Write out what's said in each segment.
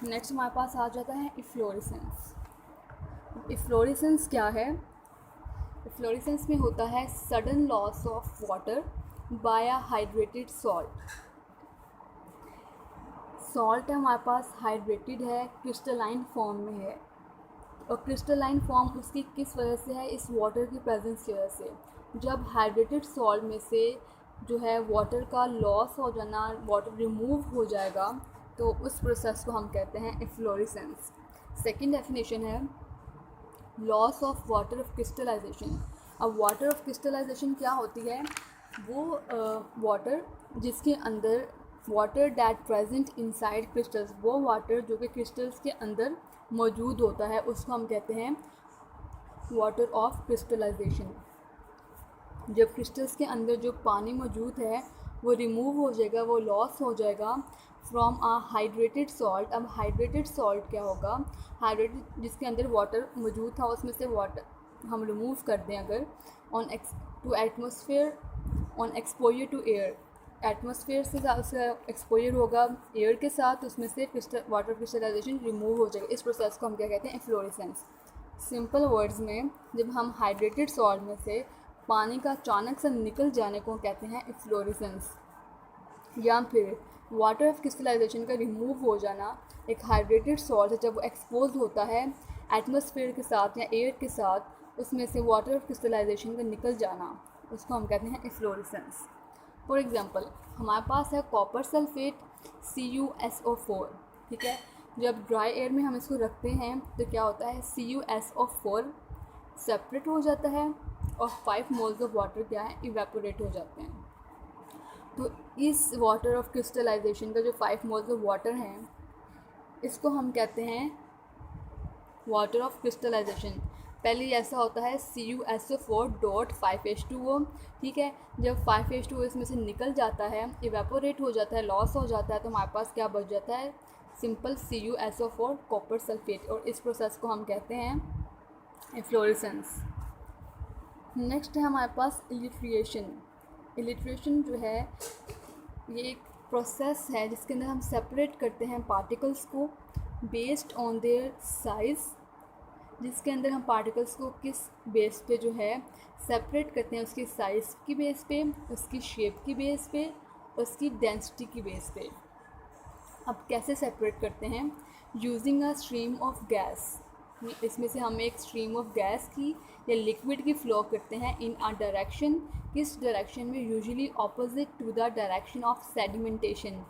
Next हमारे पास आ जाता है इफ्लोरेसेंस। इफ्लोरेसेंस क्या है? इफ्लोरेसेंस में होता है sudden loss of water bye a hydrated salt. Salt है हमारे पास, हाइड्रेटेड है, क्रिस्टलाइन फॉर्म में है। और क्रिस्टलाइन फॉर्म उसकी किस वजह से है? इस वाटर की प्रेजेंस की वजह से। जब हाइड्रेटेड सॉल्ट में से जो है वाटर का लॉस हो जाना, वाटर रिमूव हो जाएगा, तो उस प्रोसेस को हम कहते हैं efflorescence. Second definition is loss of water of crystallisation. अब वाटर ऑफ क्रिस्टलाइजेशन क्या होती है? वो वाटर जिसके अंदर water that present inside crystals, वो वाटर जो कि क्रिस्टल्स के अंदर मौजूद होता है, उसको हम कहते हैं वाटर ऑफ क्रिस्टलाइजेशन। जब क्रिस्टल्स के अंदर जो पानी मौजूद है वो रिमूव हो जाएगा, वो लॉस हो जाएगा फ्रॉम आ हाइड्रेटेड सॉल्ट। अब हाइड्रेटेड सॉल्ट क्या होगा? हाइड्रेटेड जिसके अंदर वाटर मौजूद था, उसमें से वाटर हम रिमूव कर दें अगर on to atmosphere, on exposure to air, atmosphere से उसका एक्सपोजर होगा एयर के साथ, उसमें से वाटर क्रिस्टलाइजेशन रिमूव हो जाएगा। इस प्रोसेस को हम क्या कहते हैं? इफ्लोरेसेंस। सिंपल वर्ड्स में, जब हम हाइड्रेटेड सॉल्ट में से पानी का अचानक से निकल जाने को कहते हैं इफ्लोरेसेंस। या फिर वाटर ऑफ क्रिस्टलाइजेशन का रिमूव हो जाना, एक हाइड्रेटेड सॉल्ट है जब वो एक्सपोज होता है एटमॉस्फेयर के साथ या एयर के साथ, उसमें से वाटर ऑफ क्रिस्टलाइजेशन का निकल जाना, उसको हम कहते हैं इफ्लोरेसेंस। फॉर एग्जांपल हमारे पास है कॉपर सल्फेट CuSO4, ठीक है। जब ड्राई एयर में हम इसको रखते हैं तो क्या होता है? CuSO4 सेपरेट हो जाता है और 5 मोल्स ऑफ वाटर क्या है? इवेपोरेट हो जाते हैं। तो इस वाटर ऑफ क्रिस्टलाइजेशन का जो 5 मोल्स ऑफ वाटर हैं, इसको हम कहते हैं वाटर ऑफ क्रिस्टलाइजेशन। पहले ऐसा होता है CuSO4.5H2O, ठीक है। जब 5H2O इसमें से निकल जाता है, इवेपोरेट हो जाता है, लॉस हो जाता है, तो हमारे पास क्या बच जाता है? Simple CuSO4 copper sulphate. और इस प्रोसेस को हम कहते हैं इफ्लोरेसेंस। नेक्स्ट है हमारे पास इलिट्रिएशन। इलिट्रिएशन जो है ये एक प्रोसेस है जिसके अंदर हम सेपरेट करते हैं पार्टिकल्स को बेस्ड ऑन देयर साइज़, जिसके अंदर हम पार्टिकल्स को किस बेस पे जो है सेपरेट करते हैं? उसकी साइज़ की बेस पे, उसकी शेप की बेस पे, उसकी डेंसिटी की बेस पे। अब कैसे सेपरेट करते हैं? Using a stream of gas. इसमें से हम एक स्ट्रीम ऑफ गैस की या लिक्विड की फ्लो करते हैं इन अ डायरेक्शन। किस डायरेक्शन में? Usually opposite to the direction of sedimentation.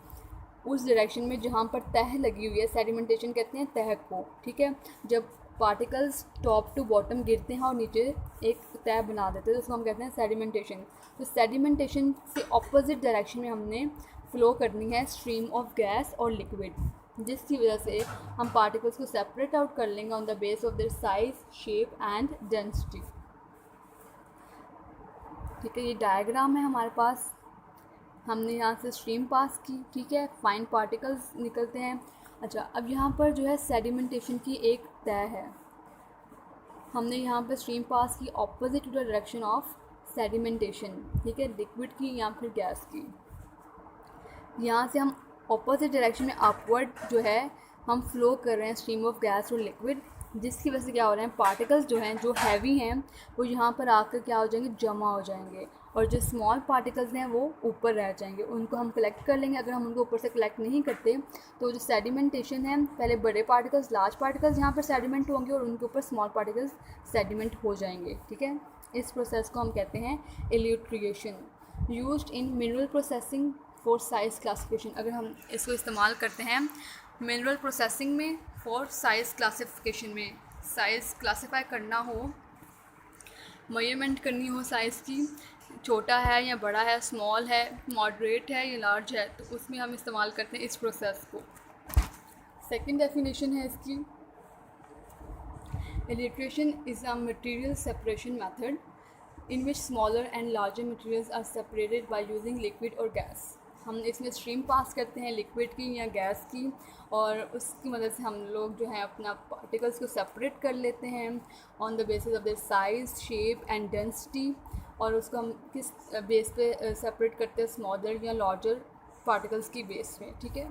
उस डायरेक्शन में जहाँ पर तह लगी हुई है, सेडिमेंटेशन कहते हैं तह को, ठीक है। जब पार्टिकल्स टॉप टू बॉटम गिरते हैं और नीचे एक तह बना देते हैं, तो उसको हम कहते हैं सेडिमेंटेशन। तो सेडिमेंटेशन से ऑपोजिट डायरेक्शन में हमने फ्लो करनी है स्ट्रीम ऑफ गैस और लिक्विड, जिसकी वजह से हम पार्टिकल्स को सेपरेट आउट कर लेंगे on the base of their size, shape and density, ठीक है। ये डायग्राम है हमारे पास। हमने यहाँ से स्ट्रीम पास की, ठीक है, फाइन पार्टिकल्स निकलते हैं। अच्छा, अब यहाँ पर जो है सेडिमेंटेशन की एक तय है। हमने यहाँ पर स्ट्रीम पास की opposite to the direction of sedimentation, ठीक है, लिक्विड की या फिर गैस की। यहाँ से हम ऑपोजिट डायरेक्शन में अपवर्ड जो है हम फ्लो कर रहे हैं स्ट्रीम ऑफ गैस और लिक्विड, जिसकी वजह से क्या हो रहा है? पार्टिकल्स जो हैं, जो हैवी हैं, वो यहाँ पर आकर क्या हो जाएंगे? जमा हो जाएंगे। और जो स्मॉल पार्टिकल्स हैं वो ऊपर रह जाएंगे, उनको हम कलेक्ट कर लेंगे। अगर हम उनको ऊपर से कलेक्ट नहीं करते तो जो सेडिमेंटेशन है, पहले बड़े पार्टिकल्स, लार्ज पार्टिकल्स यहाँ पर सेडिमेंट होंगे और उनके ऊपर स्मॉल पार्टिकल्स सेडिमेंट हो जाएंगे, ठीक है। इस प्रोसेस को हम कहते हैं elutriation. Used in mineral processing for size classification. अगर हम इसको इस्तेमाल करते हैं मिनरल प्रोसेसिंग में फॉर साइज़ क्लासिफिकेशन में, साइज़ क्लासीफाई करना हो, मेजरमेंट करनी हो साइज़ की, छोटा है या बड़ा है, स्मॉल है, मॉडरेट है या लार्ज है, तो उसमें हम इस्तेमाल करते हैं इस प्रोसेस को। सेकंड डेफिनेशन है इसकी, elutriation is a material separation method in which smaller and larger materials are separated by using liquid or gas। हम इसमें स्ट्रीम पास करते हैं लिक्विड की या गैस की, और उसकी मदद से हम लोग जो है अपना पार्टिकल्स को सेपरेट कर लेते हैं on the basis of their size, shape and density. और उसको हम किस बेस पे सेपरेट करते हैं? स्मॉलर या लार्जर पार्टिकल्स की बेस में, ठीक है।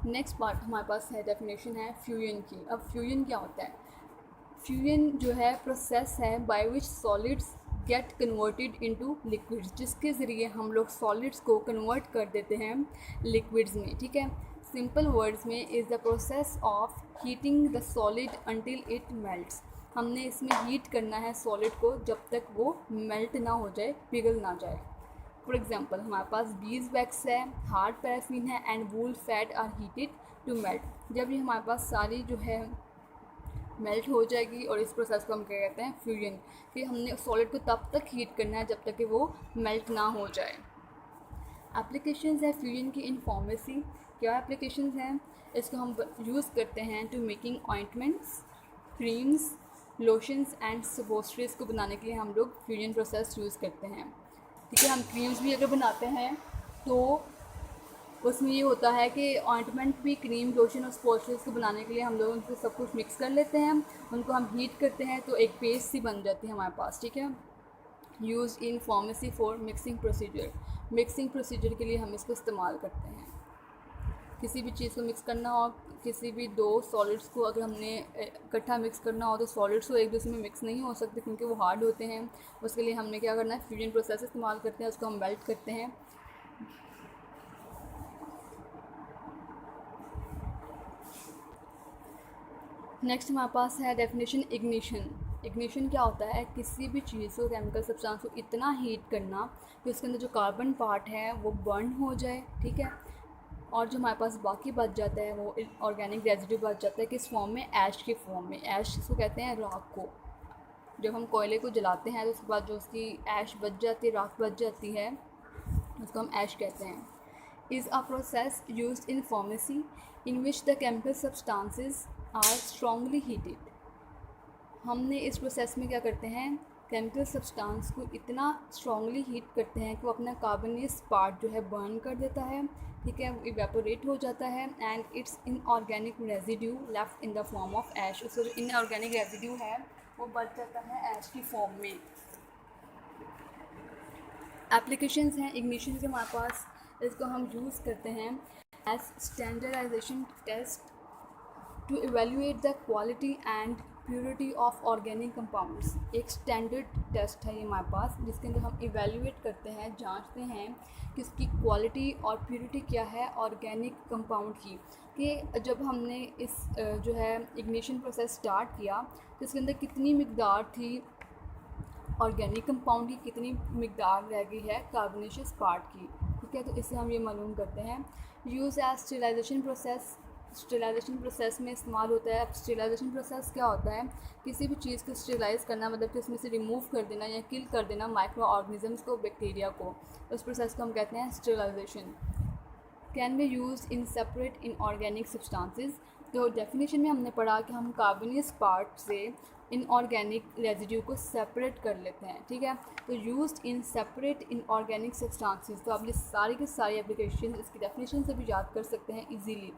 नेक्स्ट पार्ट हमारे पास है, डेफिनेशन है फ्यूजन की। अब फ्यूजन क्या होता है? फ्यूजन जो है प्रोसेस है by which solids get converted into liquids, जिसके ज़रिए हम लोग सॉलिड्स को कन्वर्ट कर देते हैं लिक्विड्स में, ठीक है। सिंपल वर्ड्स में is the process of heating the solid until it melts. हमने इसमें हीट करना है सॉलिड को जब तक वो मेल्ट ना हो जाए, पिघल ना जाए। फॉर एग्जांपल हमारे पास बीज वैक्स है, हार्ड पैराफिन है and wool fat are heated to melt. जब ये हमारे पास सारी जो है मेल्ट हो जाएगी, और इस प्रोसेस को हम क्या कहते हैं? फ्यूजन। कि हमने सॉलिड को तब तक हीट करना है जब तक कि वो मेल्ट ना हो जाए। एप्लीकेशंस है फ्यूजन की इन फार्मेसी। क्या एप्लीकेशंस हैं? इसको हम यूज़ करते हैं to making ointments, creams, lotions and suppositories को बनाने के लिए हम लोग फ्यूजन प्रोसेस यूज़ करते हैं, ठीक है। हम क्रीम्स भी अगर बनाते हैं तो उसमें ये होता है कि ऑइंटमेंट भी, क्रीम, लोशन और सपोस्ट्रीज को बनाने के लिए हम लोग उनको सब कुछ मिक्स कर लेते हैं, उनको हम हीट करते हैं तो एक पेस्ट सी बन जाती है हमारे पास, ठीक है। Use in pharmacy for mixing procedure. Mixing procedure के लिए हम इसको इस्तेमाल करते हैं। किसी भी चीज़ को मिक्स करना हो, किसी भी दो सॉलिड्स को अगर हमने इकट्ठा मिक्स करना हो तो सॉलिड्स को एक दूसरे में मिक्स नहीं हो सकते क्योंकि वो हार्ड होते हैं। उसके लिए हमने क्या करना है? फ्यूजन प्रोसेस इस्तेमाल करते हैं, उसको हम मेल्ट करते हैं। नेक्स्ट हमारे पास है डेफिनेशन इग्निशन। इग्निशन क्या होता है? किसी भी चीज़ को, केमिकल सब्सटेंस को इतना हीट करना कि उसके अंदर जो कार्बन पार्ट है वो बर्न हो जाए, ठीक है। और जो हमारे पास बाकी बच जाता है वो ऑर्गेनिक रेजिड्यू बच जाता है, किस फॉर्म में? ऐश के फॉर्म में। ऐश इसको कहते हैं राख को। जब हम कोयले को जलाते हैं तो उसके बाद जो उसकी ऐश बच जाती है, राख बच जाती है, उसको हम ऐश कहते हैं। Is a process used in pharmacy in which the chemical substances are strongly heated. हमने इस प्रोसेस में क्या करते हैं? केमिकल सब्सटेंस को इतना स्ट्रांगली हीट करते हैं कि वो अपना कार्बनियस पार्ट जो है बर्न कर देता है, ठीक है, इवेपोरेट हो जाता है and its inorganic residue left in the form of ash. उसका जो इनऑर्गेनिक रेजिड्यू है वो बच जाता है ऐश की फॉर्म में। एप्लीकेशंस हैं इग्निशन के हमारे पास। इसको हम यूज़ करते हैं as standardisation test to evaluate the quality and purity of organic compounds. एक स्टैंडर्ड टेस्ट है ये हमारे पास, जिसके अंदर हम इवेल्युएट करते हैं, जांचते हैं कि उसकी क्वालिटी और प्योरिटी क्या है ऑर्गेनिक कंपाउंड की। कि जब हमने इस जो है इग्निशन प्रोसेस स्टार्ट किया तो इसके अंदर कितनी मिकदार थी ऑर्गेनिक कंपाउंड की, कितनी मिकदार रह गई है कार्बोनेशियस पार्ट की, ठीक है। तो इससे हम ये मालूम करते हैं। Use as sterilisation process. Sterilisation process में इस्तेमाल होता है। अब स्टेरिलाइजेशन प्रोसेस क्या होता है? किसी भी चीज़ को स्टेरिलाइज करना, मतलब कि उसमें से रिमूव कर देना या किल कर देना माइक्रो ऑर्गेनिजम्स को, बैक्टीरिया को। उस प्रोसेस को हम कहते हैं sterilisation. Can be use in separate inorganic substances. तो डेफिनेशन में हमने पढ़ा कि हम कार्बनियस पार्ट से इनऑर्गेनिक रेजिड्यू को सेपरेट कर लेते हैं, ठीक है। तो used in separate inorganic substances. तो आप ये सारी की सारी एप्लीकेशन इसकी डेफिनेशन से भी याद कर सकते हैं इजीली।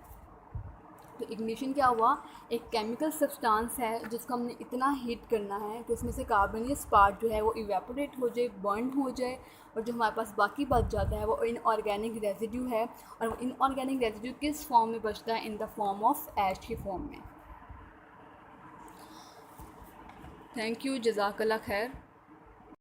तो इग्निशन क्या हुआ? एक केमिकल सब्सटेंस है जिसको हमने इतना हीट करना है कि उसमें से कार्बनियस पार्ट जो है वो इवेपोरेट हो जाए, बर्न हो जाए, और जो हमारे पास बाकी बच जाता है वो इनऑर्गेनिक रेजिड्यू है। और वो इनऑर्गेनिक रेजिड्यू किस फॉर्म में बचता है? इन द फॉर्म ऑफ ऐश की फॉर्म में। थैंक यू, जज़ाकल्लाह खैर।